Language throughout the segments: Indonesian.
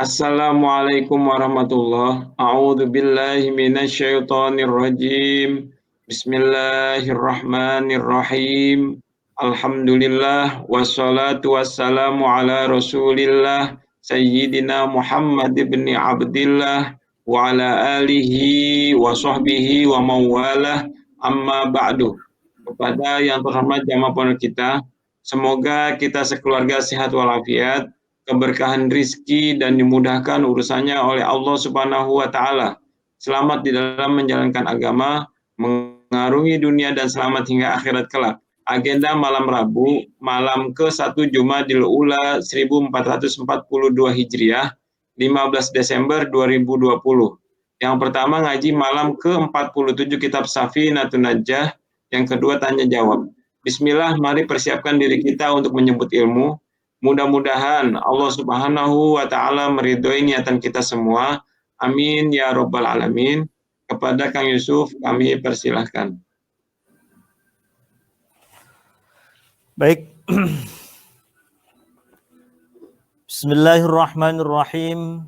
Assalamualaikum warahmatullahi. A'udzu billahi minasyaitonir rajim. Bismillahirrahmanirrahim. Alhamdulillah wassalatu wassalamu ala Rasulillah Sayyidina Muhammad ibn Abdillah wa ala alihi wa sahbihi wa mawalah, amma ba'du. Kepada yang terhormat jamaah pondok kita, semoga kita sekeluarga sehat walafiat, keberkahan rizki dan dimudahkan urusannya oleh Allah Subhanahu wa Ta'ala. Selamat di dalam menjalankan agama, mengarungi dunia dan selamat hingga akhirat kelak. Agenda malam Rabu, malam ke-1 Jumadil Ula 1442 Hijriah, 15 Desember 2020. Yang pertama ngaji malam ke-47 Kitab Safinatun Najah, yang kedua tanya jawab. Bismillah, mari persiapkan diri kita untuk menyebut ilmu. Mudah-mudahan Allah Subhanahu wa Ta'ala meridhoi niatan kita semua. Amin ya Rabbal Alamin. Kepada Kang Yusuf, kami persilahkan. Baik. Bismillahirrahmanirrahim.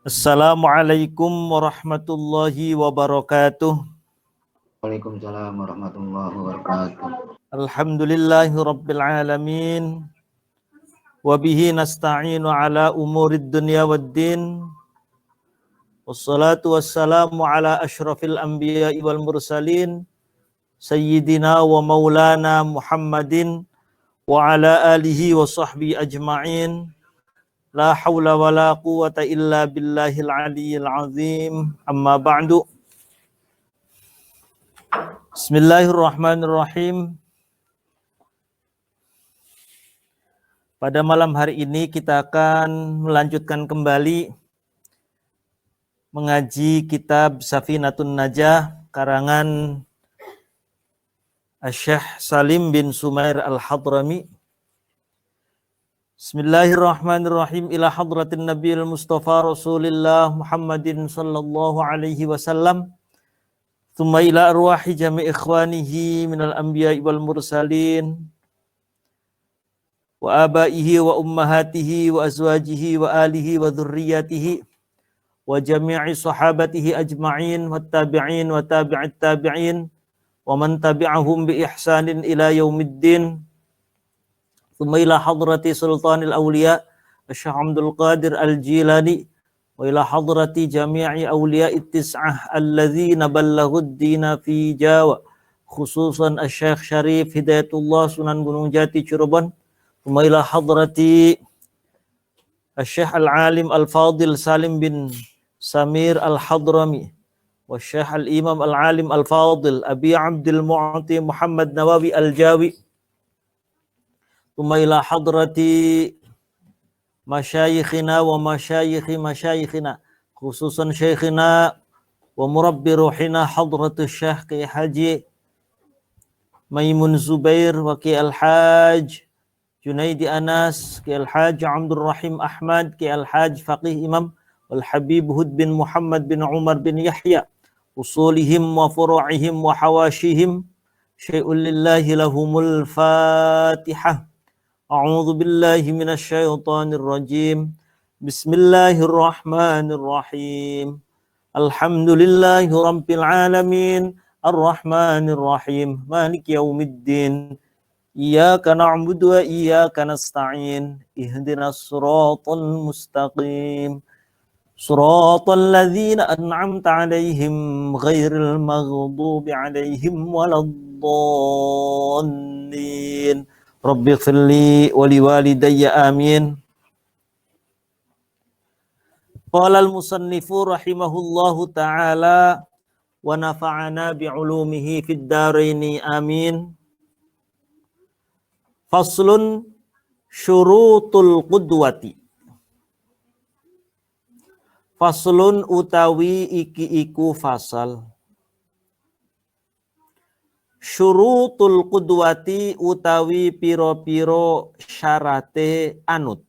Assalamualaikum warahmatullahi wabarakatuh. Waalaikumsalam warahmatullahi wabarakatuh. Alhamdulillahi rabbil alamin. Wabihi nasta'inu ala umurid dunya waddin. Wassalatu wassalamu ala ashrafil anbiya'i wal mursalin. Sayyidina wa maulana Muhammadin wa ala alihi wa sahbihi ajma'in. La hawla wa la quwata illa billahil aliyyil azim. Amma ba'du. Bismillahirrahmanirrahim. Pada malam hari ini kita akan melanjutkan kembali mengaji kitab Safinatun Najah karangan Syekh Salim bin Sumair Al-Hadrami. Bismillahirrahmanirrahim. Ila hadratin Nabiyil Mustafa Rasulillah Muhammadin sallallahu alaihi wasallam. Thumma ila arwahi jami' ikhwanihi minal anbiya'i wal mursalin wa abaihi wa ummahatihi wa azwajihi wa alihi wa dhurriyyatihi wa jami'i sahabatihi ajma'in wa tabi'in wa tabi'it tabi'in wa man tabi'ahum bi ihsanin ila yaumiddin. Thumma ila hadrati sultanil awliya Syekh Abdul Qadir Al-Jilani wa ila hadrati jami'i awliya'it tis'ah alladzina ballaghud dina fi Jawa, khususan Syekh Syarif Hidayatullah Sunan Gunung Jati Cirebon. Thumma ila hadrati Syekh Al-Alim Al-Fadil Salim bin Samir Al-Hadrami wa Syekh Al-Imam Al-Alim Al-Fadil Abi Abdul Mu'ti Muhammad Nawawi Al-Jawi. Thumma ila hadrati masyayikhina wa masyayikhi masyayikhina, khususan syekhina wa murabbi ruhina hadratus Syekh Ki Haji Maimun Zubair wa Ki Al-Haj Junaidi Anas, Ki Al-Haj Abdul Rahim Ahmad, Ki Al-Haj Faqih Imam wal Habib Hud bin Muhammad bin Umar bin Yahya, usulihim wa furu'ihim wa hawashihim. Syai'un lillahi lahumul Fatihah. A'udzu billahi minasy syaithanir rajim. Bismillahirrahmanirrahim. Alhamdulillahi rabbil alamin. Arrahmanir rahim. Maliki yaumiddin. Iyyaka na'budu wa iyyaka nasta'in. Ihdinas siratal mustaqim. Siratal ladzina an'amta 'alaihim ghairil maghdubi 'alaihim waladdallin. Rabbi firli wa liwalidayya amin. Qala al-musannifu rahimahullahu ta'ala wa nafa'ana bi'ulumihi fid dharaini amin. Faslun syurutul qudwati. Faslun utawi iki iku fasal. Syurutul qudwati utawi piro-piro syarate anut.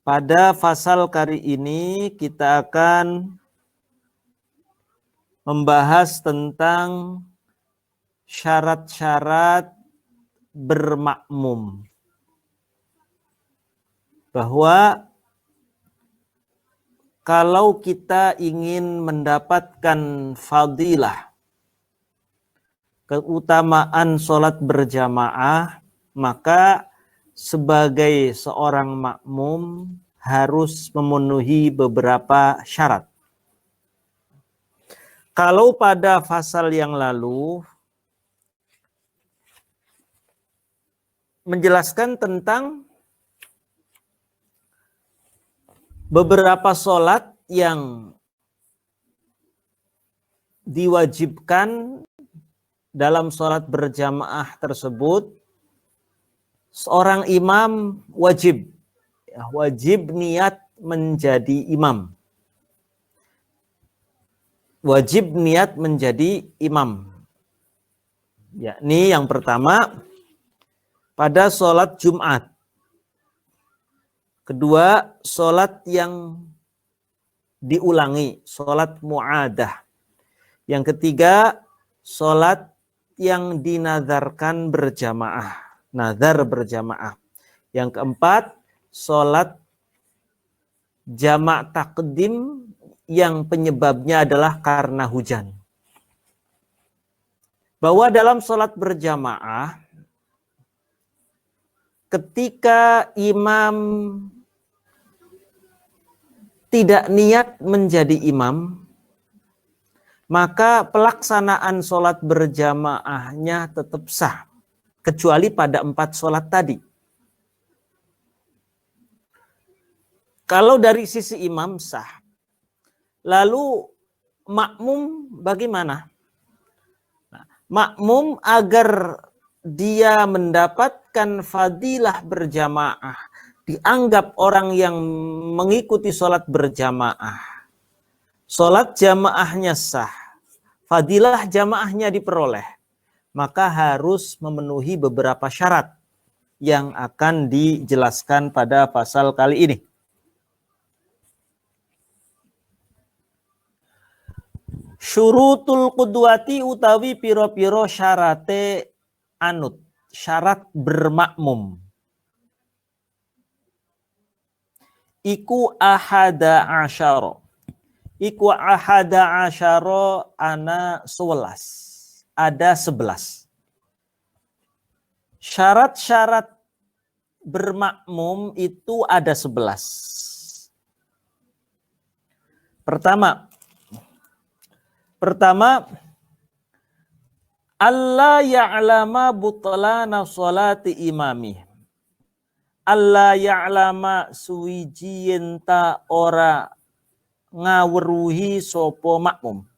Pada fasal kali ini kita akan membahas tentang syarat-syarat bermakmum. Bahwa kalau kita ingin mendapatkan fadilah, keutamaan sholat berjamaah, maka sebagai seorang makmum harus memenuhi beberapa syarat. Kalau pada fasal yang lalu menjelaskan tentang beberapa sholat yang diwajibkan dalam sholat berjamaah tersebut, seorang imam wajib niat menjadi imam. Wajib niat menjadi imam. Yakni yang pertama pada sholat Jumat. Kedua, sholat yang diulangi, sholat mu'adah. Yang ketiga, sholat yang dinazarkan berjamaah, nazar berjamaah. Yang keempat, sholat jamak takdim yang penyebabnya adalah karena hujan. Bahwa dalam sholat berjamaah, ketika imam tidak niat menjadi imam, maka pelaksanaan sholat berjamaahnya tetap sah, kecuali pada 4 sholat tadi. Kalau dari sisi imam sah, lalu makmum bagaimana? Nah, makmum agar dia mendapatkan fadilah berjamaah, dianggap orang yang mengikuti sholat berjamaah, sholat jamaahnya sah, fadilah jamaahnya diperoleh, maka harus memenuhi beberapa syarat yang akan dijelaskan pada pasal kali ini. Syurutul qudwati utawi piro-piro syarate anut, syarat bermakmum. Iku ahada asyara. Iku ahada asyara ana 11. Ada 11. Syarat-syarat bermakmum itu ada 11. Pertama, Allah ya'lama butlana sholati imami. Allah ya'lama suwijien ta ora ngawruhi sopo makmum.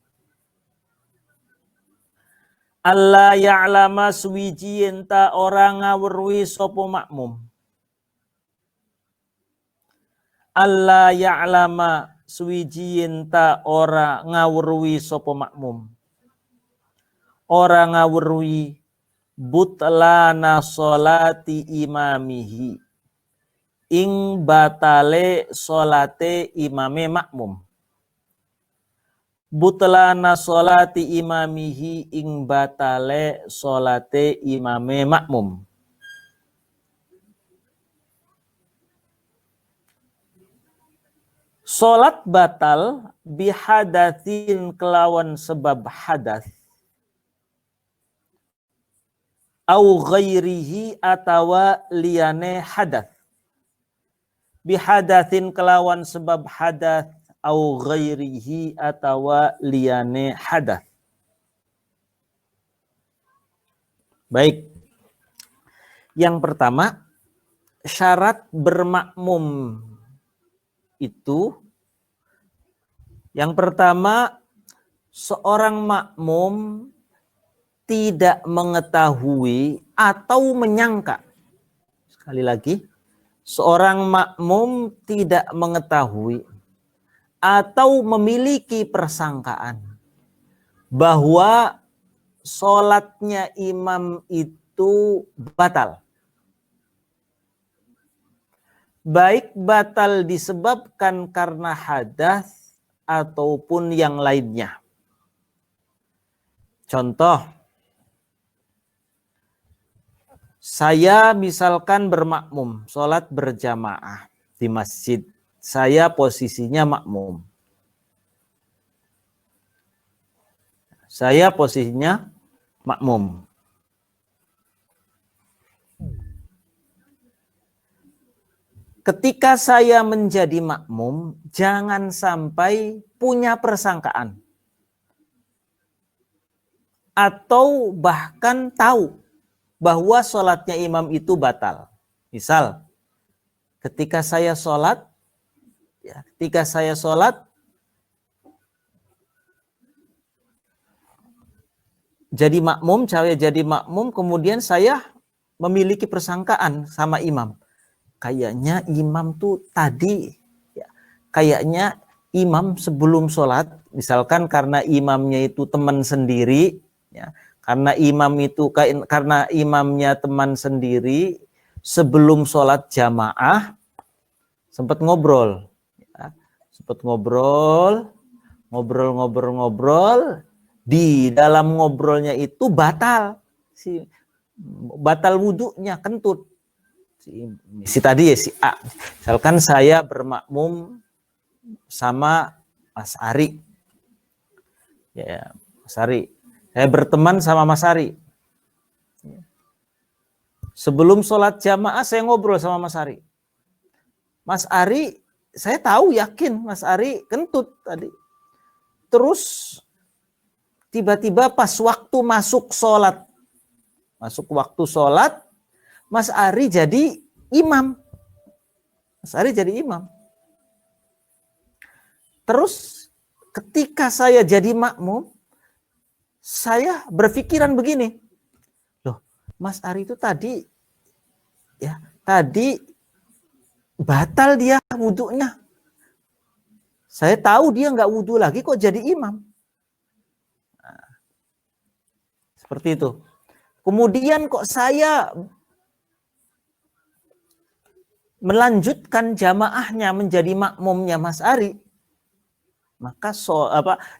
Allah ya'lama suwijien ta ora ngawruhi sopo makmum. Allah ya'lama suwijien ta ora ngawruhi sopo makmum. Ora ngawruhi butlana sholati imamihi. Ing batale sholate imame makmum. Butlana sholati imamihi ing batale sholate imame makmum. Sholat batal bihadatsin kelawan sebab hadas. Au ghairihi atawa liyane hadas. Bihadatsin kelawan sebab hadas. Au ghairihi atawa liyane hadas. Baik. Yang pertama, syarat bermakmum itu, yang pertama, seorang makmum tidak mengetahui atau menyangka. Sekali lagi, seorang makmum tidak mengetahui atau memiliki persangkaan bahwa sholatnya imam itu batal. Baik batal disebabkan karena hadas ataupun yang lainnya. Contoh, saya misalkan bermakmum, sholat berjamaah di masjid. Saya posisinya makmum. Saya posisinya makmum. Ketika saya menjadi makmum, jangan sampai punya persangkaan. Atau bahkan tahu bahwa sholatnya imam itu batal. Misal, ketika saya sholat, jadi makmum, kemudian saya memiliki persangkaan sama imam. Kayaknya imam tuh tadi, kayaknya imam sebelum sholat, misalkan karena imamnya itu teman sendiri, karena imamnya teman sendiri, sebelum sholat jamaah sempat ngobrol, ngobrol. Di dalam ngobrolnya itu batal wudhunya, kentut. Si tadi ya, si A. Misalkan saya bermakmum sama Mas Ari. Ya, Mas Ari. Saya berteman sama Mas Ari. Sebelum sholat jamaah saya ngobrol sama Mas Ari. Mas Ari, saya tahu yakin Mas Ari kentut tadi. Terus tiba-tiba pas waktu masuk waktu sholat, Mas Ari jadi imam. Terus ketika saya jadi makmum, saya berpikiran begini. Loh, Mas Ari itu tadi batal dia wudhunya. Saya tahu dia nggak wudhu lagi kok jadi imam. Nah, seperti itu. Kemudian kok saya melanjutkan jamaahnya menjadi makmumnya Mas Ari, maka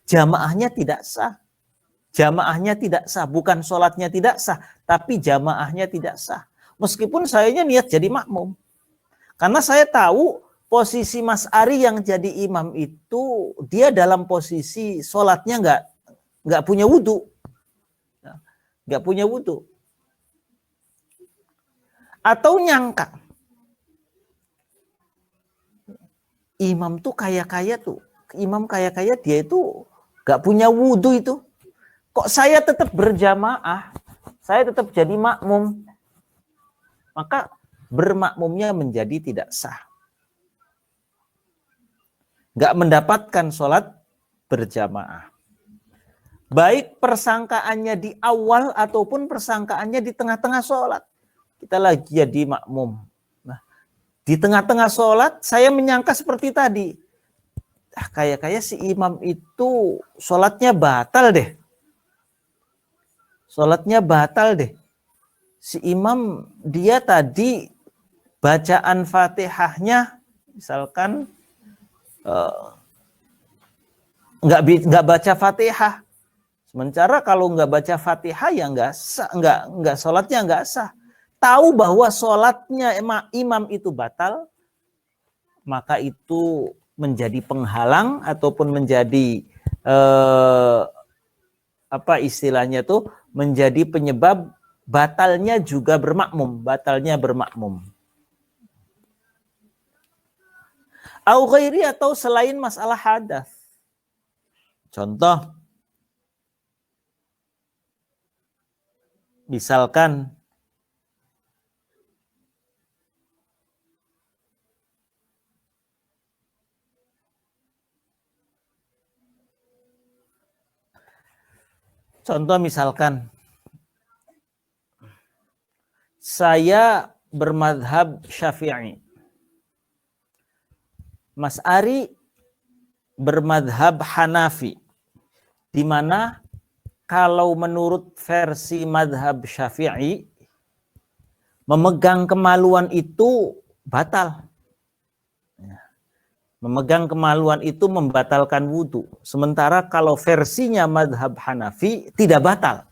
jamaahnya tidak sah. Jamaahnya tidak sah, bukan sholatnya tidak sah, tapi jamaahnya tidak sah. Meskipun sayanya niat jadi makmum. Karena saya tahu posisi Mas Ari yang jadi imam itu, dia dalam posisi sholatnya nggak punya wudhu. Nggak punya wudhu. Atau nyangka, imam kaya-kaya dia itu gak punya wudhu itu. Kok saya tetap berjamaah, saya tetap jadi makmum. Maka bermakmumnya menjadi tidak sah. Gak mendapatkan sholat berjamaah. Baik persangkaannya di awal ataupun persangkaannya di tengah-tengah sholat. Kita lagi jadi makmum. Di tengah-tengah sholat, saya menyangka seperti tadi. Kayak si imam itu sholatnya batal deh. Si imam dia tadi bacaan Fatihahnya, misalkan nggak baca Fatihah. Sementara kalau nggak baca Fatihah ya nggak sholatnya nggak sah. Tahu bahwa sholatnya imam itu batal, maka itu menjadi penghalang ataupun menjadi menjadi penyebab batalnya bermakmum. Au ghairi, atau selain masalah hadas. Contoh, misalkan saya bermadhab Syafi'i. Mas Ari bermadhab Hanafi. Di mana kalau menurut versi madhab Syafi'i, memegang kemaluan itu batal. Memegang kemaluan itu membatalkan wudhu. Sementara kalau versinya madhab Hanafi tidak batal.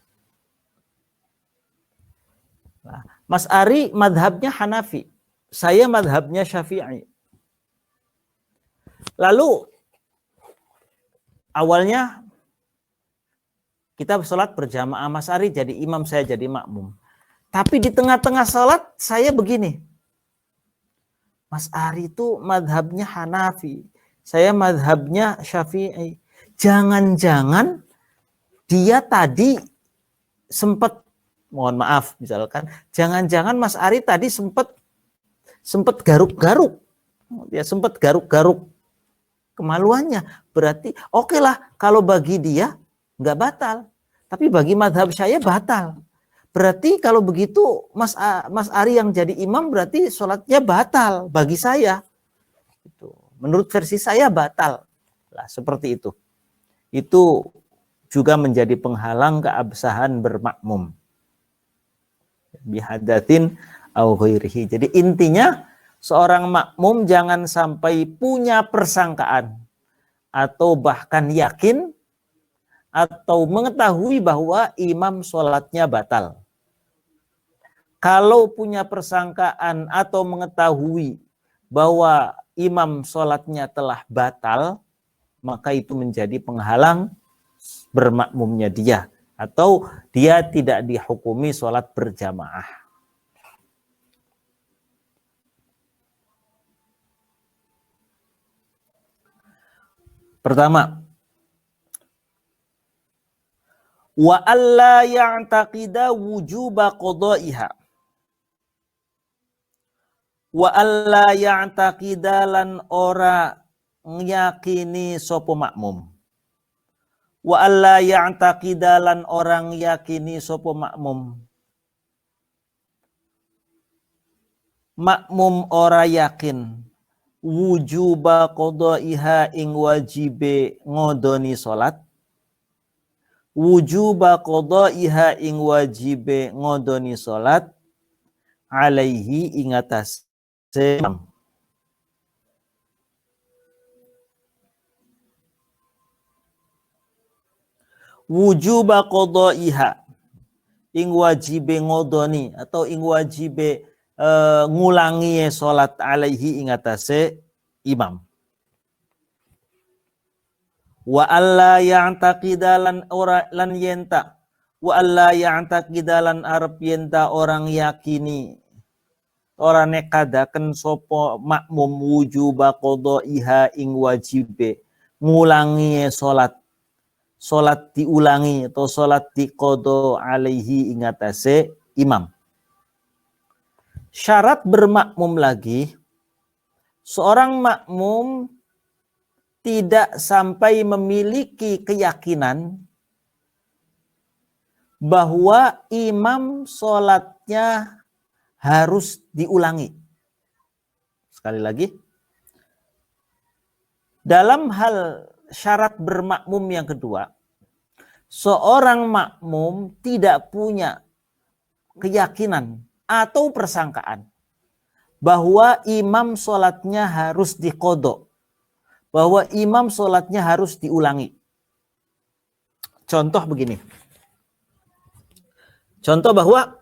Nah, Mas Ari madhabnya Hanafi. Saya madhabnya Syafi'i. Lalu awalnya kita sholat berjamaah, Mas Ari jadi imam, saya jadi makmum. Tapi di tengah-tengah sholat saya begini, Mas Ari itu madhabnya Hanafi, saya madhabnya Syafi'i. Jangan-jangan dia tadi sempat, mohon maaf misalkan, jangan-jangan Mas Ari tadi sempat garuk-garuk, dia sempat garuk-garuk kemaluannya. Berarti oke lah, kalau bagi dia nggak batal, tapi bagi madhab saya batal. Berarti kalau begitu Mas Ari yang jadi imam berarti sholatnya batal bagi saya. Menurut versi saya batal. Lah, seperti itu. Itu juga menjadi penghalang keabsahan bermakmum. Bihadatin au ghairihi. Jadi intinya seorang makmum jangan sampai punya persangkaan atau bahkan yakin atau mengetahui bahwa imam sholatnya batal. Kalau punya persangkaan atau mengetahui bahwa imam sholatnya telah batal, maka itu menjadi penghalang bermakmumnya dia. Atau dia tidak dihukumi sholat berjamaah. Pertama, wa alla ya'taqida wujuba qada'iha. Wa alla ya'taqida lan ora ngiyakini sapa makmum. Wa alla ya'taqida lan orang yakini sapa makmum. Makmum ora yakin wujuba qada'iha ing wajibe ngodoni salat. Wujuba qada'iha ing wajibe ngodoni salat alaihi ing atas imam. Wujuba qada'iha ing wajibe ngodoni atau ing wajibe ngulangi salat alaihi ing atase imam. Wa alla ya'taqidalan ora lan yenta, wa alla ya'taqidalan arep yenta orang yakini ora nekadaken sapa makmum wujuba qada'iha ing wajibe ngulangi salat diulangi atau salat diqada alaihi ing atase imam. Syarat bermakmum lagi, seorang makmum tidak sampai memiliki keyakinan bahwa imam sholatnya harus diulangi. Sekali lagi, dalam hal syarat bermakmum yang kedua, seorang makmum tidak punya keyakinan atau persangkaan bahwa imam sholatnya harus diqodho, bahwa imam sholatnya harus diulangi. Contoh begini. Contoh bahwa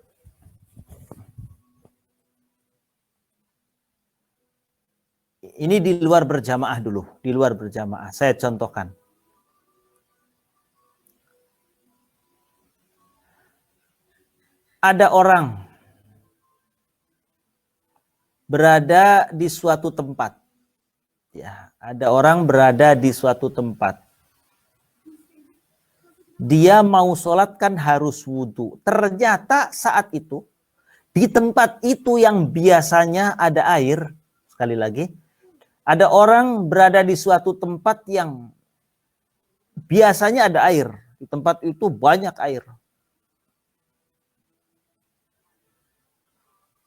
ini di luar berjamaah dulu. Di luar berjamaah. Saya contohkan. Ada orang berada di suatu tempat. Ya, ada orang berada di suatu tempat. Dia mau sholat kan harus wudhu. Ternyata saat itu, di tempat itu yang biasanya ada air, sekali lagi, ada orang berada di suatu tempat yang biasanya ada air. Di tempat itu banyak air.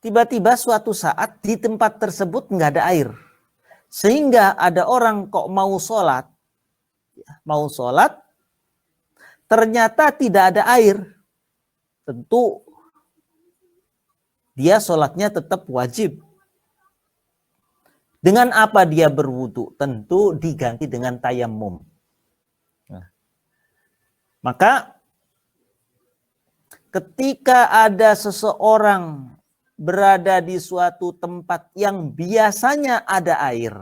Tiba-tiba suatu saat di tempat tersebut nggak ada air. Sehingga ada orang kok mau sholat, ternyata tidak ada air. Tentu dia sholatnya tetap wajib. Dengan apa dia berwudu? Tentu diganti dengan tayammum. Nah, maka ketika ada seseorang berada di suatu tempat yang biasanya ada air,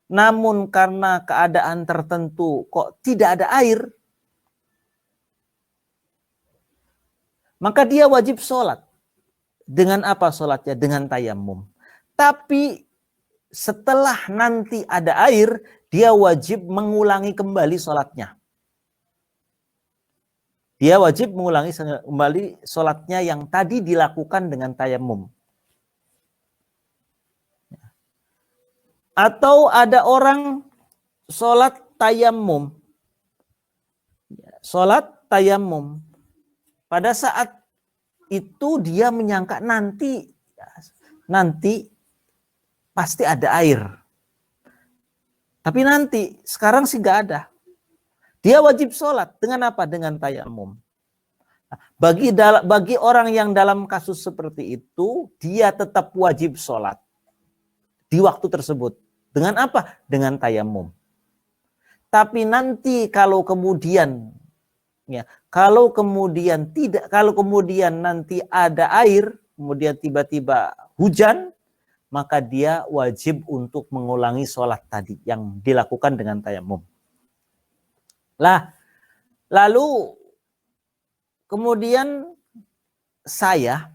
namun karena keadaan tertentu kok tidak ada air, maka dia wajib sholat. Dengan apa sholatnya? Dengan tayamum. Tapi setelah nanti ada air, dia wajib mengulangi kembali sholatnya. Dia wajib mengulangi kembali sholatnya yang tadi dilakukan dengan tayamum. Atau ada orang sholat tayamum. Sholat tayamum. Pada saat itu dia menyangka nanti pasti ada air. Tapi nanti, sekarang sih nggak ada. Dia wajib sholat. Dengan apa? Dengan tayamum. Bagi orang yang dalam kasus seperti itu, dia tetap wajib sholat di waktu tersebut. Dengan apa? Dengan tayamum. Tapi nanti kalau kemudian nanti ada air, kemudian tiba-tiba hujan, maka dia wajib untuk mengulangi sholat tadi yang dilakukan dengan tayamum. Lalu kemudian saya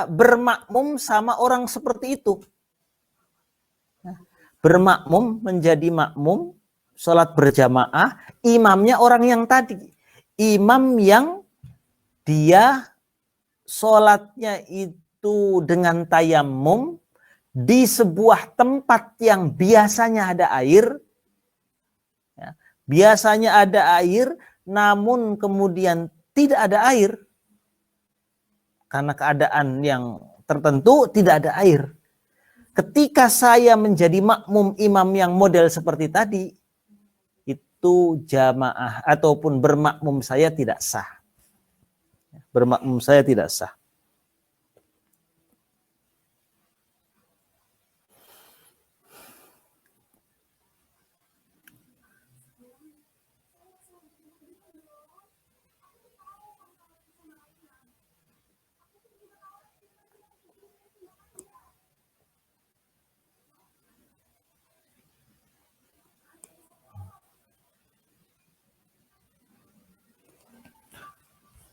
bermakmum sama orang seperti itu. Bermakmum, menjadi makmum, sholat berjamaah, imamnya orang yang tadi. Imam yang dia sholatnya itu dengan tayamum di sebuah tempat yang biasanya ada air. Ya, biasanya ada air, namun kemudian tidak ada air. Karena keadaan yang tertentu tidak ada air. Ketika saya menjadi makmum imam yang model seperti tadi, itu jamaah ataupun bermakmum saya tidak sah. Bermakmum saya tidak sah.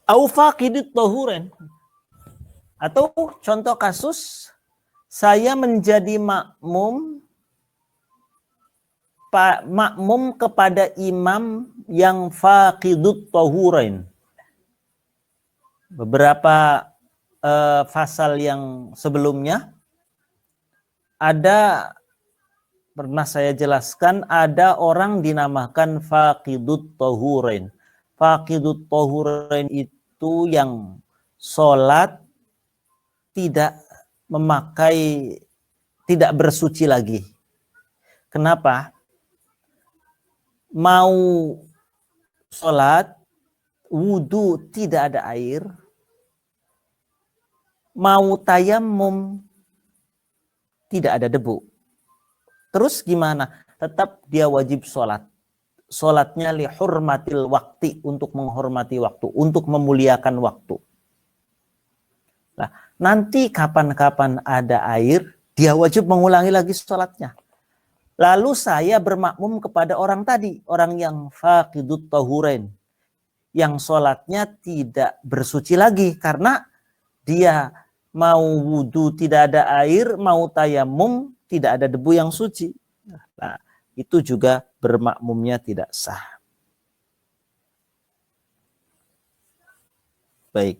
Au faqidut tahuren. Atau contoh kasus, saya menjadi makmum kepada imam yang faqidut tahuren. Beberapa fasal yang sebelumnya pernah saya jelaskan, ada orang dinamakan faqidut tahuren. Faqidut tahuren itu yang sholat tidak bersuci lagi. Kenapa? Mau sholat, wudhu tidak ada air, mau tayamum tidak ada debu. Terus gimana? Tetap dia wajib sholat. Sholatnya li hurmatil waktu, untuk menghormati waktu, untuk memuliakan waktu. Nah, nanti kapan-kapan ada air, dia wajib mengulangi lagi sholatnya. Lalu saya bermakmum kepada orang tadi, orang yang faqidut tahuren, yang sholatnya tidak bersuci lagi karena dia mau wudhu tidak ada air, mau tayamum tidak ada debu yang suci. Nah, itu juga bermakmumnya tidak sah. Baik.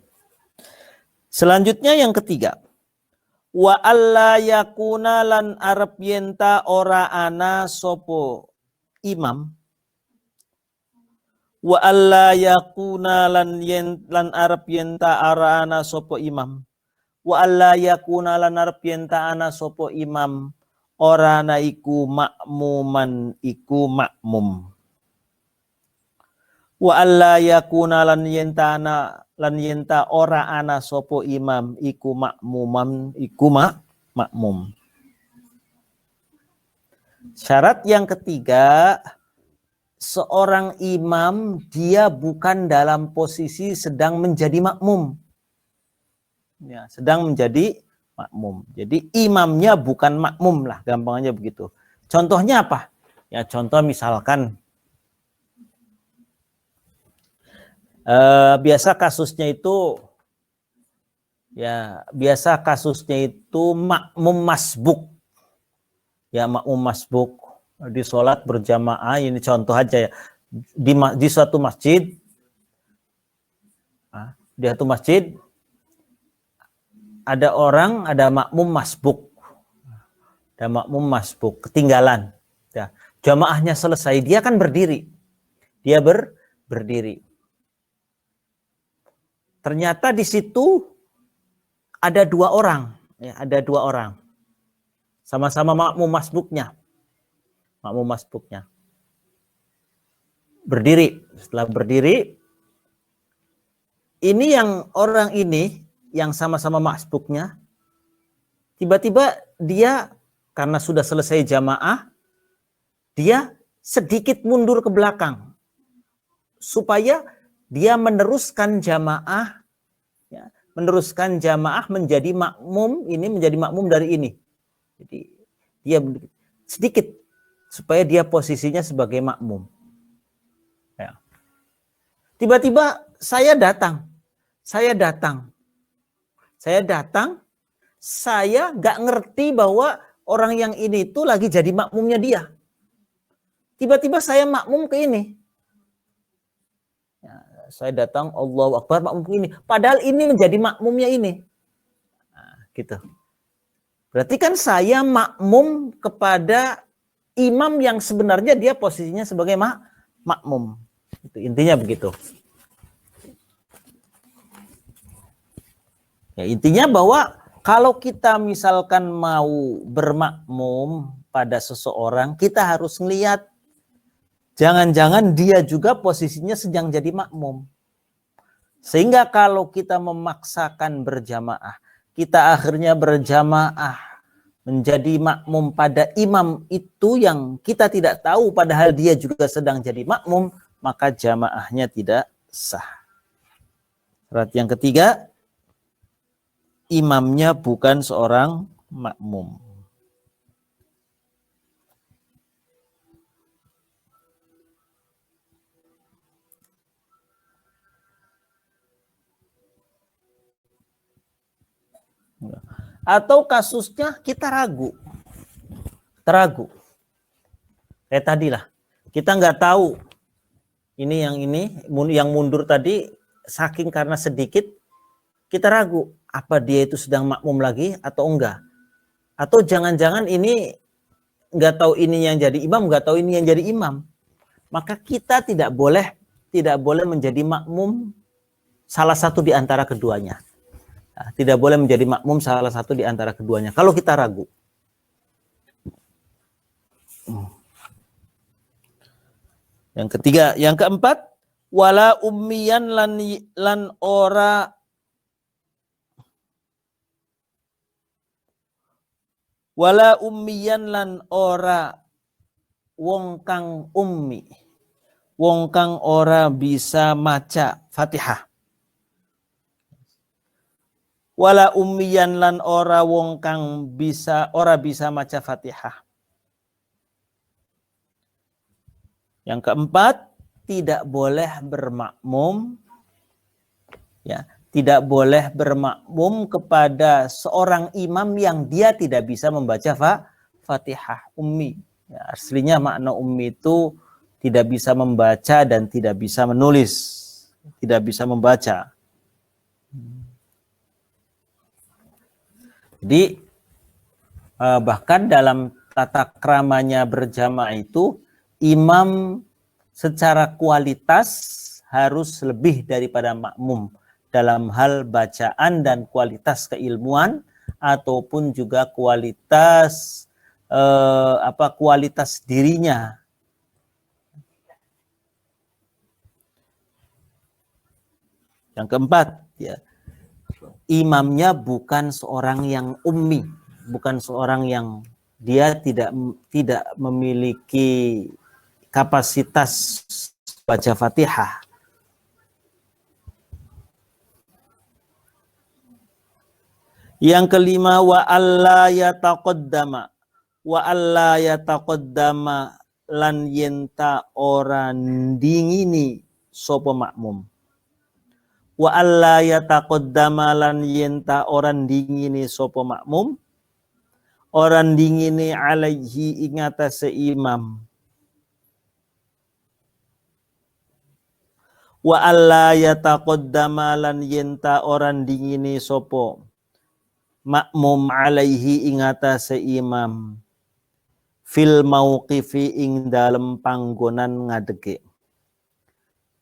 Selanjutnya yang ketiga. Wa alla yakuna lan arep yenta ora ana sopo imam. Wa alla yakuna lan arep yenta ora ana sopo imam. Wa alla yakuna lan arep yenta ana sopo imam. Orana iku makmuman iku makmum. Wa alla yakuna lan yenta ora ana sopo imam iku makmuman iku makmum. Syarat yang ketiga, seorang imam dia bukan dalam posisi sedang menjadi makmum. Ya, sedang menjadi makmum. Jadi imamnya bukan makmum lah, gampangnya begitu. Contohnya apa? Ya contoh misalkan Biasa kasusnya itu makmum masbuk. Ya, makmum masbuk di sholat berjamaah, ini contoh aja ya. Di suatu masjid, ada makmum masbuk. Ada makmum masbuk, ketinggalan. Ya, jamaahnya selesai, dia kan berdiri. Dia berdiri. Ternyata di situ ada dua orang. Sama-sama makmum masbuknya. Berdiri. Setelah berdiri, ini yang orang ini, yang sama-sama masbuknya, tiba-tiba dia, karena sudah selesai jamaah, dia sedikit mundur ke belakang. Supaya dia meneruskan jamaah menjadi makmum dari ini. Jadi dia sedikit supaya dia posisinya sebagai makmum. Ya. Tiba-tiba saya datang, saya nggak ngerti bahwa orang yang ini itu lagi jadi makmumnya dia. Tiba-tiba saya makmum ke ini. Saya datang, Allahu Akbar, makmum ini. Padahal ini menjadi makmumnya ini. Nah, gitu. Berarti kan saya makmum kepada imam yang sebenarnya dia posisinya sebagai makmum. Itu intinya begitu. Ya, intinya bahwa kalau kita misalkan mau bermakmum pada seseorang, kita harus melihat jangan-jangan dia juga posisinya sedang jadi makmum. Sehingga kalau kita memaksakan berjamaah, kita akhirnya berjamaah menjadi makmum pada imam itu yang kita tidak tahu padahal dia juga sedang jadi makmum, maka jamaahnya tidak sah. Syarat yang ketiga, imamnya bukan seorang makmum. Atau kasusnya kita teragu. Kayak tadi lah, kita nggak tahu yang mundur tadi saking karena sedikit kita ragu apa dia itu sedang makmum lagi atau enggak, atau jangan-jangan ini nggak tahu ini yang jadi imam, nggak tahu ini yang jadi imam, maka kita tidak boleh menjadi makmum salah satu di antara keduanya. Tidak boleh menjadi makmum salah satu di antara keduanya kalau kita ragu. Yang ketiga, yang keempat, wala ummiyan lan ora wong kang ummi, wong kang ora bisa maca Fatihah. Wala ummiyan lan ora wong kang ora bisa maca Fatihah. Yang keempat, tidak boleh bermakmum, ya, tidak boleh bermakmum kepada seorang imam yang dia tidak bisa membaca Fatihah, ummi. Ya, aslinya makna ummi itu tidak bisa membaca dan tidak bisa menulis, tidak bisa membaca. Jadi bahkan dalam tata kramanya berjamaah itu imam secara kualitas harus lebih daripada makmum dalam hal bacaan dan kualitas keilmuan ataupun juga kualitas kualitas dirinya. Yang keempat, ya, imamnya bukan seorang yang ummi, bukan seorang yang dia tidak memiliki kapasitas baca Fatihah. Yang kelima, wa alla yataqaddama lan yenta ora dingini sapa makmum. Wa alla yataqaddama lan yenta orang dingini sopo makmum, orang dingini alaihi ingata seimam. Wa alla yataqaddama lan yenta orang dingini sopo makmum alaihi ingata seimam. Fil mauqifi ing dalem panggonan ngadege.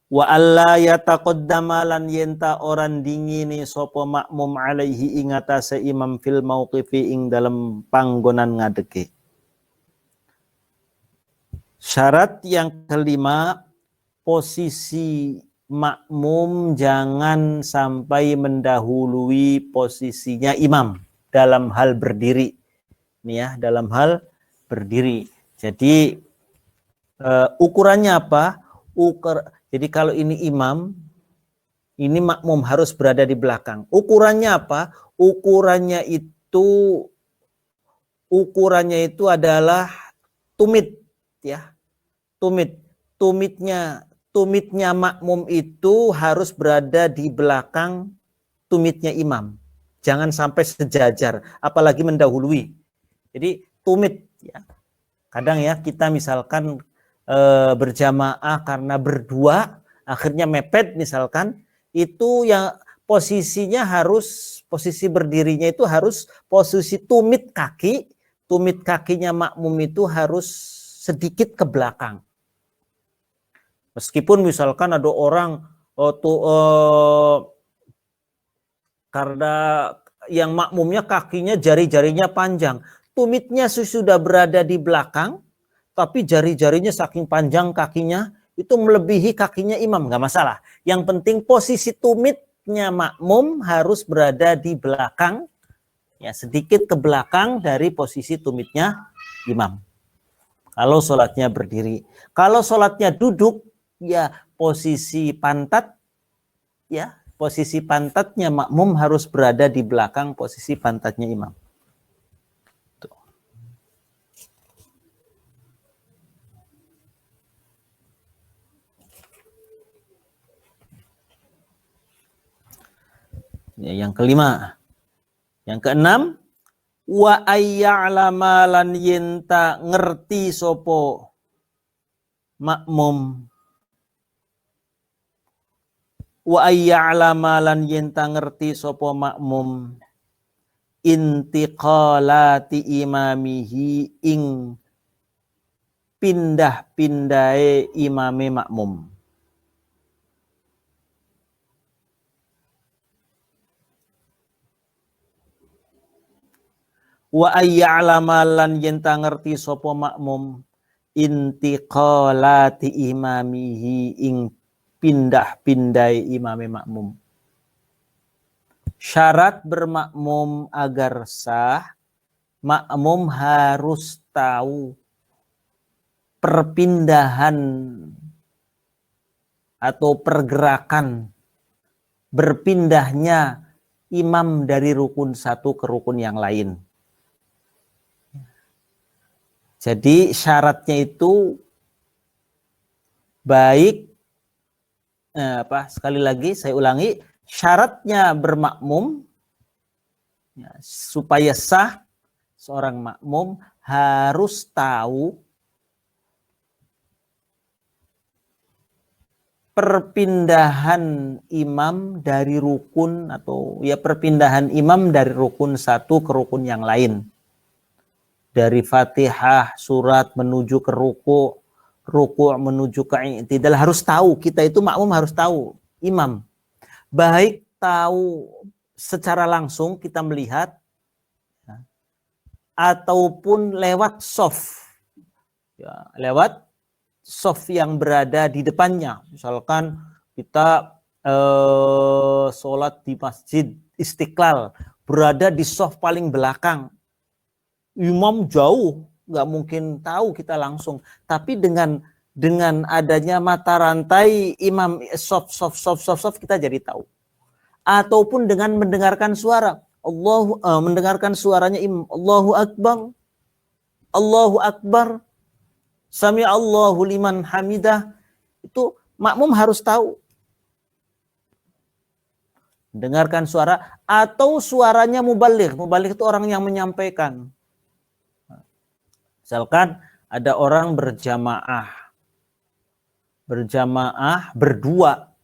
Wa alla yataqaddama lan yenta orang dingini sopo makmum alaihi ing atase imam fil mauqifi ing dalam panggonan ngadege. Syarat yang kelima, posisi makmum jangan sampai mendahului posisinya imam dalam hal berdiri. Nih ya, dalam hal berdiri. Jadi ukurannya apa? Jadi kalau ini imam, ini makmum harus berada di belakang. Ukurannya apa? Ukurannya itu adalah tumit, ya. Tumitnya makmum itu harus berada di belakang tumitnya imam. Jangan sampai sejajar, apalagi mendahului. Jadi tumit, ya. Kadang ya kita misalkan berjamaah karena berdua akhirnya mepet misalkan, itu yang posisinya harus, posisi berdirinya itu harus posisi tumit kakinya makmum itu harus sedikit ke belakang. Meskipun misalkan ada orang karena yang makmumnya kakinya jari-jarinya panjang, tumitnya sudah berada di belakang, tapi jari-jarinya saking panjang kakinya, itu melebihi kakinya imam, nggak masalah. Yang penting posisi tumitnya makmum harus berada di belakang, ya sedikit ke belakang dari posisi tumitnya imam. Kalau sholatnya berdiri. Kalau sholatnya duduk, ya posisi pantat, ya posisi pantatnya makmum harus berada di belakang posisi pantatnya imam. Ya, yang kelima. Yang keenam, wa ayya'lama lan yenta ngerti sopo makmum. Wa ayya'lama lan yenta ngerti sopo makmum intiqalati imamihi ing pindah-pindahe imame makmum. Wa ayya'lama lan yenta ngerti sapa makmum intiqalati imamihi ing pindah-pindai imame makmum. Syarat bermakmum agar sah, makmum harus tahu perpindahan atau pergerakan berpindahnya imam dari rukun satu ke rukun yang lain. Jadi syaratnya itu baik, sekali lagi saya ulangi, syaratnya bermakmum ya, supaya sah seorang makmum harus tahu perpindahan imam dari rukun atau ya perpindahan imam dari rukun satu ke rukun yang lain. Dari Fatihah surat menuju ke ruku' menuju ke i'tidal, harus tahu, kita itu makmum harus tahu imam. Baik tahu secara langsung kita melihat ya, ataupun lewat shaf. Ya, lewat shaf yang berada di depannya. Misalkan kita sholat di Masjid Istiqlal, berada di shaf paling belakang. Imam jauh, nggak mungkin tahu kita langsung. Tapi dengan adanya mata rantai imam shaf kita jadi tahu. Ataupun dengan mendengarkan suara mendengarkan suaranya imam, Allahu Akbar, Sami Allahu liman hamidah, itu makmum harus tahu. Mendengarkan suara atau suaranya mubaligh. Mubaligh itu orang yang menyampaikan. Misalkan ada orang berjamaah berdua,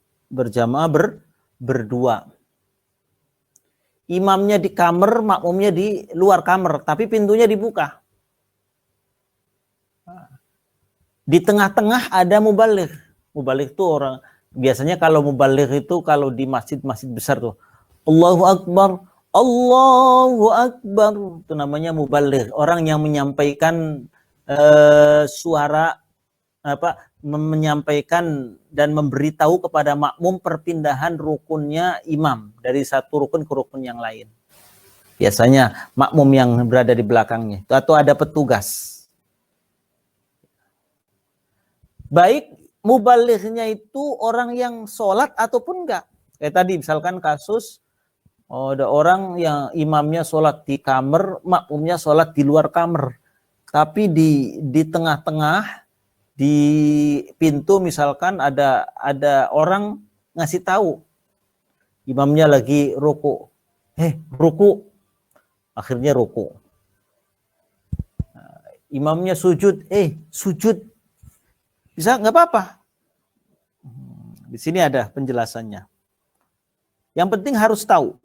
berdua. Imamnya di kamar, makmumnya di luar kamar, tapi pintunya dibuka. Di tengah-tengah ada mubaligh. Mubaligh itu orang, biasanya kalau mubaligh itu kalau di masjid-masjid besar tuh, Allahu Akbar, Allahu Akbar, itu namanya mubaligh. Orang yang menyampaikan suara, menyampaikan dan memberitahu kepada makmum perpindahan rukunnya imam dari satu rukun ke rukun yang lain. Biasanya makmum yang berada di belakangnya atau ada petugas. Baik mubalighnya itu orang yang sholat ataupun enggak. Kayak tadi misalkan kasus ada orang yang imamnya sholat di kamar, makmumnya sholat di luar kamar. Tapi di tengah-tengah di pintu misalkan ada orang ngasih tahu imamnya lagi ruku, ruku, akhirnya ruku. Imamnya sujud, sujud, bisa nggak apa-apa. Di sini ada penjelasannya. Yang penting harus tahu,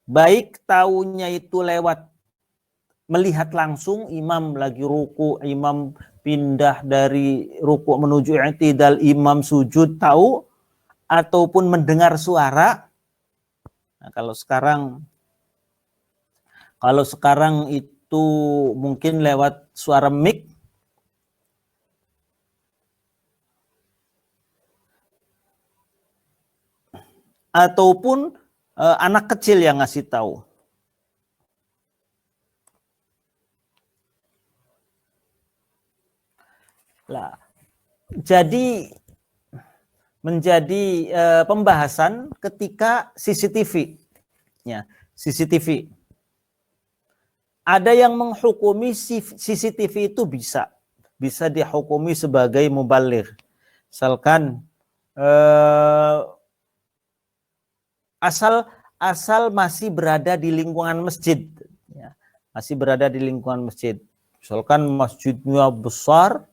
baik tahunya itu lewat melihat langsung imam lagi ruku, imam pindah dari ruku menuju i'tidal, imam sujud, tahu, ataupun mendengar suara. Nah, kalau sekarang itu mungkin lewat suara mic, ataupun anak kecil yang ngasih tahu. Lah, jadi menjadi pembahasan ketika CCTV. Ya, CCTV. Ada yang menghukumi CCTV itu bisa dihukumi sebagai mubaligh. Misalkan asal masih berada di lingkungan masjid, ya, masih berada di lingkungan masjid. Misalkan masjidnya besar,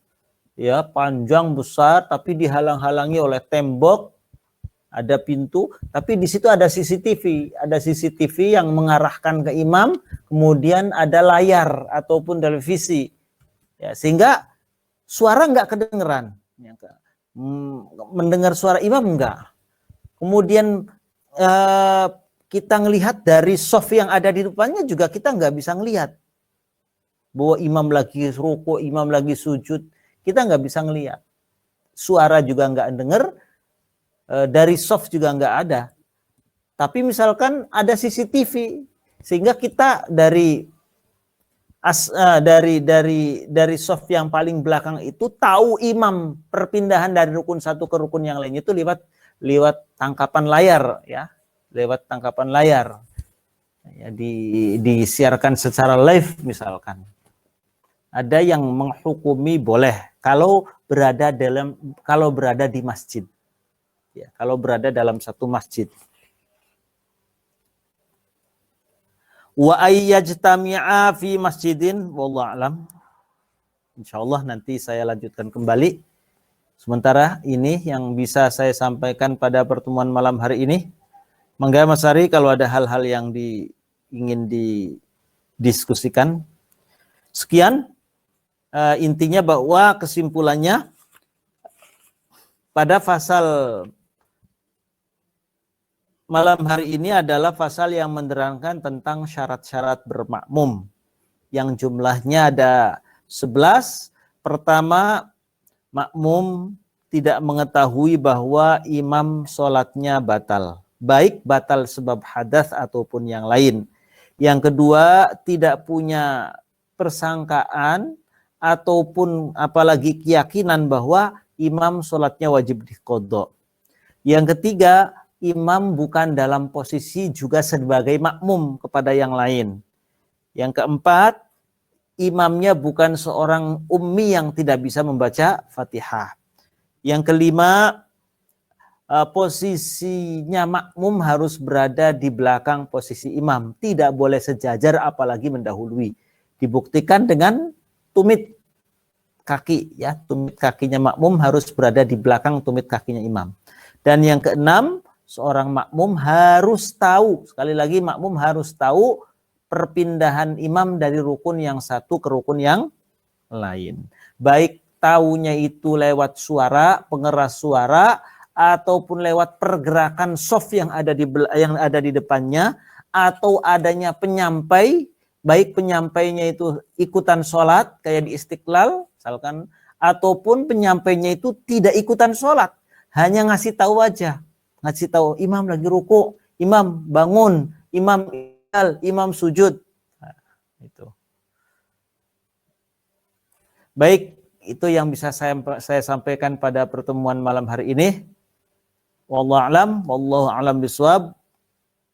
ya, panjang besar, tapi dihalang-halangi oleh tembok, ada pintu, tapi di situ ada CCTV yang mengarahkan ke imam, kemudian ada layar ataupun televisi, ya, sehingga suara nggak kedengeran, ya, mendengar suara imam enggak. Kemudian kita ngelihat dari soft yang ada di depannya juga kita nggak bisa ngelihat bahwa imam lagi ruku, imam lagi sujud. Kita nggak bisa ngelihat, suara juga nggak denger, dari soft juga nggak ada. Tapi misalkan ada CCTV, sehingga kita dari soft yang paling belakang itu tahu imam perpindahan dari rukun satu ke rukun yang lain itu lewat tangkapan layar, ya, lewat tangkapan layar, ya, disiarkan secara live misalkan. Ada yang menghukumi boleh kalau berada di masjid, ya, kalau berada dalam satu masjid. Wa ayyajtami'a fi masjidin, wallahu alam. Insyaallah nanti saya lanjutkan kembali. Sementara ini yang bisa saya sampaikan pada pertemuan malam hari ini. Mangga Mas Ari kalau ada hal-hal yang ingin didiskusikan. Sekian. Intinya bahwa kesimpulannya pada pasal malam hari ini adalah pasal yang menerangkan tentang syarat-syarat bermakmum yang jumlahnya ada 11. Pertama, makmum tidak mengetahui bahwa imam sholatnya batal, baik batal sebab hadas ataupun yang lain. Yang kedua, tidak punya persangkaan ataupun apalagi keyakinan bahwa imam sholatnya wajib diqodho. Yang ketiga, imam bukan dalam posisi juga sebagai makmum kepada yang lain. Yang keempat, imamnya bukan seorang ummi yang tidak bisa membaca Fatihah. Yang kelima, posisinya makmum harus berada di belakang posisi imam, tidak boleh sejajar apalagi mendahului. Dibuktikan dengan tumit kaki, ya, tumit kakinya makmum harus berada di belakang tumit kakinya imam. Dan yang keenam, seorang makmum harus tahu, sekali lagi makmum harus tahu perpindahan imam dari rukun yang satu ke rukun yang lain. Baik taunya itu lewat suara, pengeras suara, ataupun lewat pergerakan soft yang ada di depannya, atau adanya penyampai, baik penyampainya itu ikutan sholat kayak di Istiqlal, misalkan, ataupun penyampainya itu tidak ikutan sholat, hanya ngasih tahu aja, ngasih tahu imam lagi ruku, imam bangun, imam sujud. Nah, itu. Baik, itu yang bisa saya sampaikan pada pertemuan malam hari ini. Wallahu a'lam bishawab.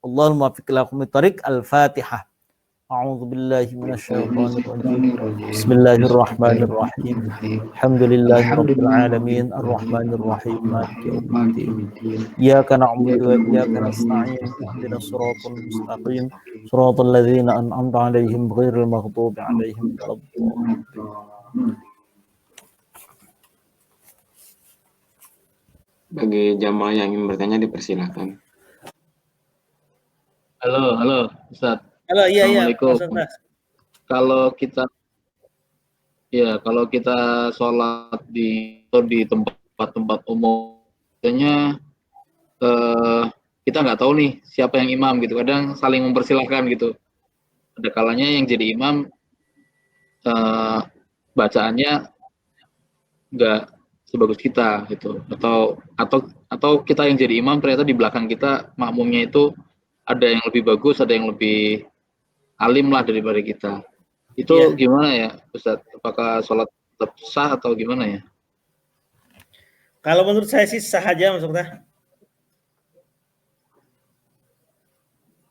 Allahul muwaffiq ila aqwamit thoriq. Al-Fatihah. A'udzu billahi minasyaitonir rajim. Bismillahirrahmanirrahim. Alhamdulillahirabbil alamin arrahmanir rahim maliki yaumiddin. Iyyaka na'budu wa iyyaka nasta'in. Ihdinas shiratal mustaqim. Shiratal ladzina an'amta 'alaihim ghairil maghdubi 'alaihim waladdallin. Bagi jamaah yang ingin bertanya dipersilakan. Halo, Ustaz. Halo, iya, Assalamualaikum. Kalau kita sholat di tempat-tempat umum, biasanya kita nggak tahu nih siapa yang imam gitu. Kadang saling mempersilahkan gitu. Ada kalanya yang jadi imam bacaannya nggak sebagus kita gitu. Atau kita yang jadi imam ternyata di belakang kita makmumnya itu ada yang lebih bagus, ada yang lebih alim lah daripada kita. Itu gimana ya, Ustaz? Apakah sholat tetap sah atau gimana ya? Kalau menurut saya sih sah aja, Mas Okta.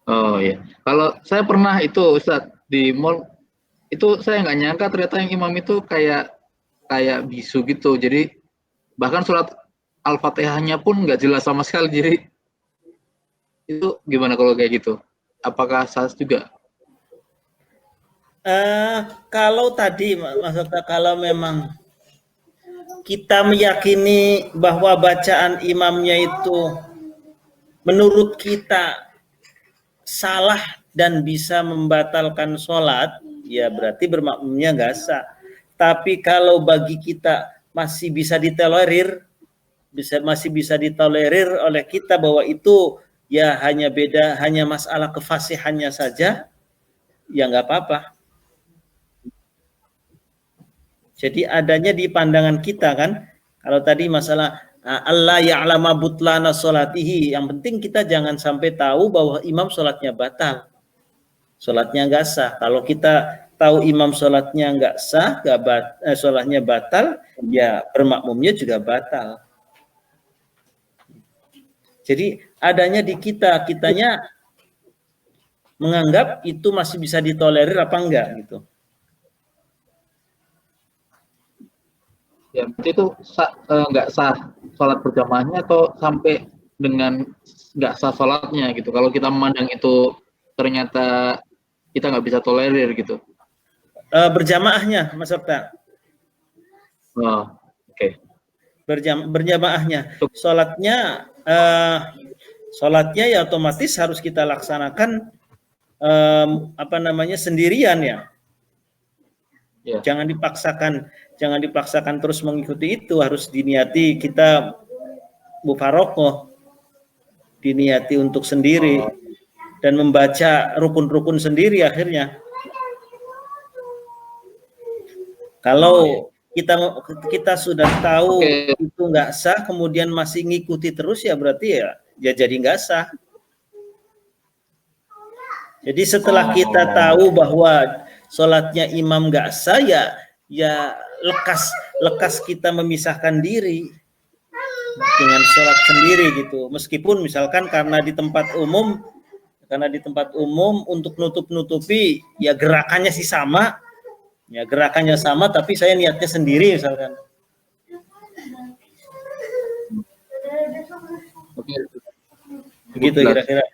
Oh iya. Kalau saya pernah itu, Ustaz, di mall itu saya nggak nyangka ternyata yang imam itu kayak bisu gitu. Jadi bahkan sholat Al-Fatihahnya pun nggak jelas sama sekali. Jadi itu gimana kalau kayak gitu? Apakah sah juga? Kalau tadi maksudnya kalau memang kita meyakini bahwa bacaan imamnya itu menurut kita salah dan bisa membatalkan sholat, ya berarti bermakmumnya nggak sah. Tapi kalau bagi kita masih bisa ditolerir, masih bisa ditolerir oleh kita bahwa itu ya hanya masalah kefasihannya saja, ya nggak apa-apa. Jadi adanya di pandangan kita kan, kalau tadi masalah Allah ya'lama butlana sholatihi, yang penting kita jangan sampai tahu bahwa imam sholatnya batal, sholatnya nggak sah. Kalau kita tahu imam sholatnya nggak sah, sholatnya batal, ya bermakmumnya juga batal. Jadi adanya di kitanya menganggap itu masih bisa ditolerir apa enggak gitu. Ya, berarti itu nggak sah sholat berjamaahnya atau sampai dengan nggak sah sholatnya gitu. Kalau kita memandang itu ternyata kita nggak bisa tolerir gitu. Berjamaahnya, Mas Okta. Oh, oke. Berjamaahnya. Sholatnya ya otomatis harus kita laksanakan sendirian ya. Yeah. Jangan dipaksakan terus mengikuti itu, harus diniati kita mufaroqoh, diniati untuk sendiri dan membaca rukun-rukun sendiri akhirnya. Kalau kita sudah tahu itu nggak sah, kemudian masih ngikuti terus ya berarti ya jadi nggak sah. Jadi setelah kita tahu bahwa sholatnya imam nggak sah, ya lekas kita memisahkan diri dengan sholat sendiri gitu. Meskipun misalkan karena di tempat umum untuk nutupi ya gerakannya sih sama. Ya gerakannya sama tapi saya niatnya sendiri misalkan. Begitu kira-kira.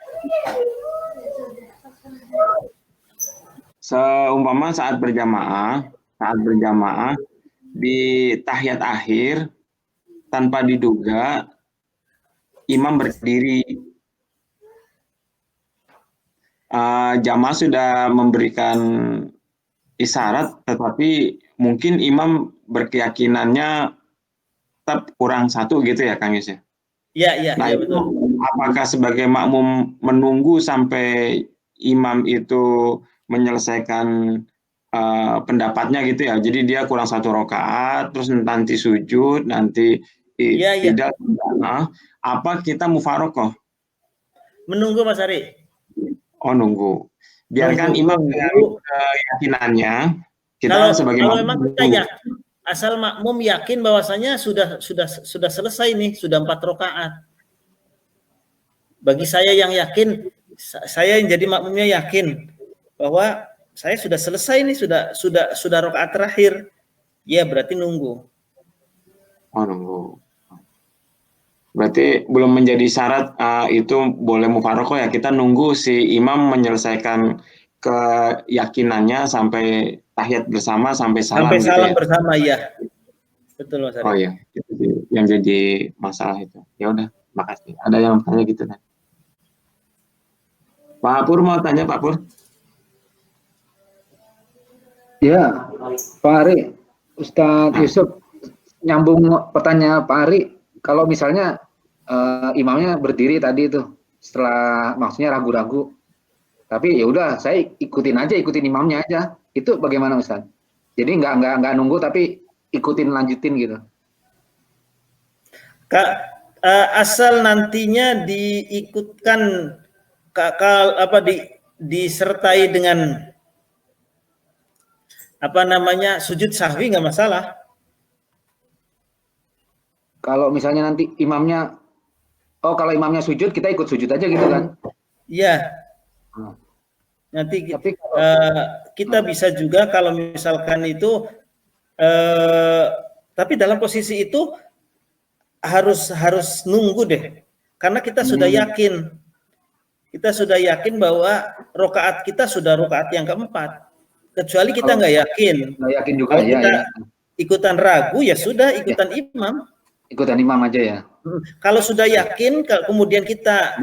Seumpama saat berjamaah di tahiyat akhir tanpa diduga imam berdiri, jamaah sudah memberikan isyarat, tetapi mungkin imam berkeyakinannya tetap kurang satu gitu ya Kang Yus ya? Iya, Nah, betul. apakah sebagai makmum menunggu sampai imam itu menyelesaikan pendapatnya gitu ya? Jadi dia kurang 1 rakaat, terus nanti sujud, nanti Iya. tidak, apa kita mufarokoh? Menunggu Mas Ari. Oh, nunggu. Biarkan imam dengan keyakinannya, kita sebagai kalau makmum memang kita yakin, asal makmum yakin bahwasanya sudah selesai nih, sudah 4 rakaat. Bagi saya yang yakin, saya yang jadi makmumnya yakin bahwa saya sudah selesai nih, sudah rakaat terakhir. Ya, berarti nunggu. Oh, nunggu. Berarti belum menjadi syarat itu boleh mufarokoh ya, kita nunggu si imam menyelesaikan keyakinannya sampai tahiyat bersama sampai salam Sampai gitu salam ya. bersama ya. Betul Mas Ari. Oh iya, itu sih yang jadi masalah itu. Ya udah, makasih. Ada yang tanya gitu kan? Pak Pur mau tanya Pak Pur? Ya, Pak Ari, Ustadz Yusuf nyambung pertanyaan Pak Ari, kalau misalnya imamnya berdiri tadi itu setelah maksudnya ragu-ragu, tapi ya udah saya ikutin imamnya aja, itu bagaimana Ustadz? Jadi nggak nunggu tapi ikutin lanjutin gitu. Kak, asal nantinya diikutkan disertai dengan sujud sahwi nggak masalah. Kalau misalnya nanti imamnya, kalau imamnya sujud kita ikut sujud aja gitu kan? Iya. Nanti kita bisa juga kalau misalkan itu, tapi dalam posisi itu harus nunggu deh, karena kita sudah yakin. Kita sudah yakin bahwa rokaat kita sudah rokaat yang keempat. Kecuali kita nggak yakin. Nggak yakin juga. Kalau kita ikutan ragu ya sudah ikutan imam. Ikutan imam aja ya. Kalau sudah yakin, kemudian kita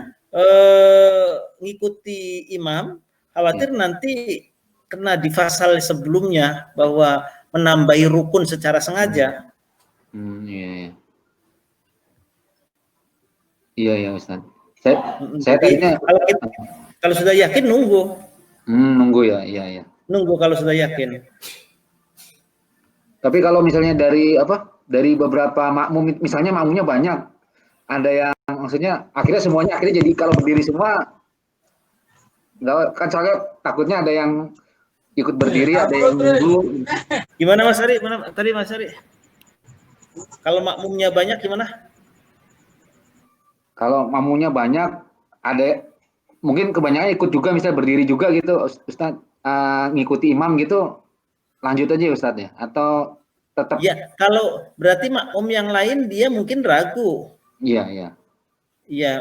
ngikuti imam, khawatir nanti kena di pasal sebelumnya bahwa menambahi rukun secara sengaja. Iya Ustaz. Saya tadinya kalau sudah yakin nunggu. Nunggu ya, iya. Nunggu kalau sudah yakin. Tapi kalau misalnya dari beberapa makmum, misalnya makmumnya banyak, ada yang maksudnya akhirnya jadi kalau berdiri semua, nggak kan soalnya takutnya ada yang ikut berdiri, ada yang nunggu. Gimana Mas Ari? Tadi Mas Ari? Kalau makmumnya banyak gimana? Kalau makmumnya banyak, ada mungkin kebanyakan ikut juga, misalnya berdiri juga gitu, Ustaz, ngikuti imam gitu, lanjut aja Ustaz ya, atau tetap? Ya, kalau berarti makmum yang lain dia mungkin ragu. Iya,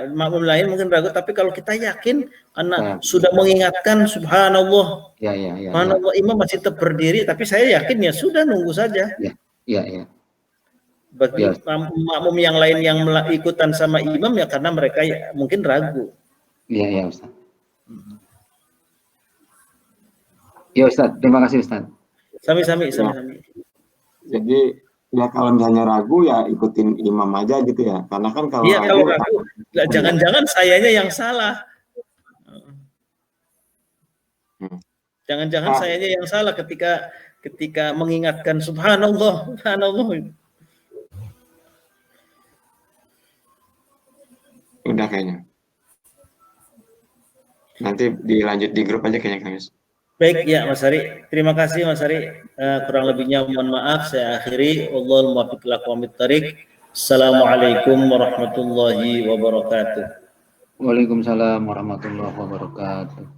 makmum lain mungkin ragu, tapi kalau kita yakin karena sudah mengingatkan subhanallah. Subhanallah, imam masih tetap berdiri, tapi saya yakin ya sudah nunggu saja. Iya. Bagi makmum yang lain yang ikutan sama imam ya karena mereka mungkin ragu. Iya Ustaz. Ya Ustaz, terima kasih Ustaz. Sami-sami. Jadi ya kalau misalnya ragu ya ikutin imam aja gitu ya, karena kan kalau ragu jangan-jangan sayanya yang salah. Jangan-jangan sayanya yang salah ketika mengingatkan subhanallah. Udah kayaknya. Nanti dilanjut di grup aja kayaknya Kang Yus. Baik ya Mas Ari, terima kasih Mas Ari. Kurang lebihnya mohon maaf, saya akhiri. Wallahul muwaffiq ila aqwamit thoriq. Assalamualaikum warahmatullahi wabarakatuh. Waalaikumsalam warahmatullahi wabarakatuh.